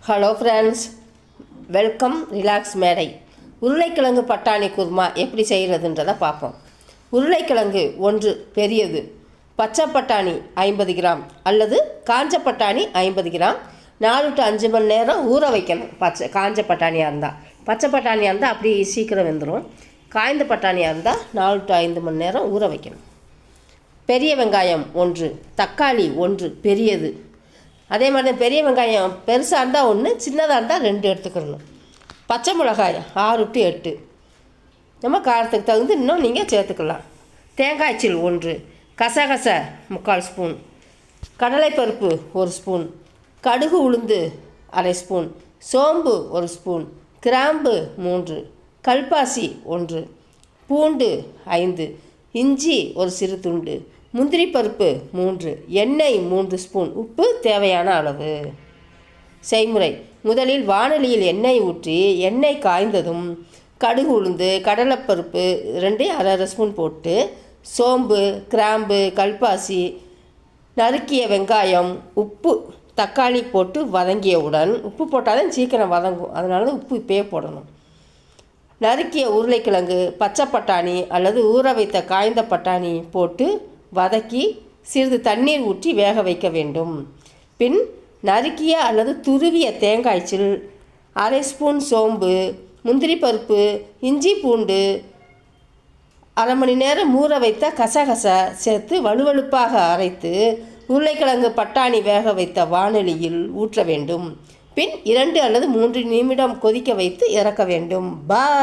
Hello friends, welcome relax மேடை. உருளைக்கிழங்கு பட்டாணி குருமா எப்படி செய்கிறதுன்றதை பார்ப்போம். உருளைக்கிழங்கு 1 பெரியது, பச்சை பட்டாணி 50 கிராம் அல்லது காஞ்ச பட்டாணி 50 கிராம். 4 to 5 மணி நேரம் ஊற வைக்கணும். காஞ்ச பட்டாணியாக இருந்தால், பச்சை பட்டாணியாக இருந்தால் அப்படி சீக்கிரம் வெந்துடும். காய்ந்த பட்டாணியாக இருந்தால் 4 to 5 மணி நேரம் ஊற வைக்கணும். பெரிய வெங்காயம் 1, தக்காளி 1 பெரியது. அதே மாதிரி தான் பெரிய வெங்காயம் பெருசாக இருந்தால் 1, சின்னதாக இருந்தால் 2 எடுத்துக்கணும். பச்சை மிளகாய் 6 to 8, நம்ம காரத்துக்கு தகுந்து இன்னும் நீங்கள் சேர்த்துக்கலாம். தேங்காய்ச்சல் 1, கசகசை 3/4 ஸ்பூன், கடலைப்பருப்பு 1 ஸ்பூன், கடுகு உளுந்து அரை ஸ்பூன், சோம்பு 1 ஸ்பூன், கிராம்பு 3, கல்பாசி 1, பூண்டு 5, இஞ்சி ஒரு சிறு துண்டு, முந்திரி பருப்பு 3, எண்ணெய் 3 ஸ்பூன், உப்பு தேவையான அளவு. செய்முறை: முதலில் வாணலியில் எண்ணெய் ஊற்றி எண்ணெய் காய்ந்ததும் கடுகு உளுந்து கடலைப்பருப்பு 2 1/2 ஸ்பூன் போட்டு சோம்பு கிராம்பு கல்பாசி நறுக்கிய வெங்காயம் உப்பு தக்காளி போட்டு வதங்கியவுடன், உப்பு போட்டாலும் சீக்கிரம் வதங்கும், அதனால தான் உப்பு இப்போயே போடணும். நறுக்கிய உருளைக்கிழங்கு பச்சை பட்டாணி அல்லது ஊற வைத்த காய்ந்த பட்டாணி போட்டு வதக்கி சிறிது தண்ணீர் ஊற்றி வேக வைக்க வேண்டும். பின் நறுக்கிய அல்லது துருவிய தேங்காய்ச்சில் அரை ஸ்பூன் சோம்பு, முந்திரி பருப்பு, இஞ்சி பூண்டு, அரை மணி நேரம் ஊற வைத்த கசகசை சேர்த்து வலுவழுப்பாக அரைத்து உருளைக்கிழங்கு பட்டாணி வேக வைத்த வாணலியில் ஊற்ற வேண்டும். பின் 2 அல்லது 3 நிமிடம் கொதிக்க வைத்து இறக்க வேண்டும். பாய்.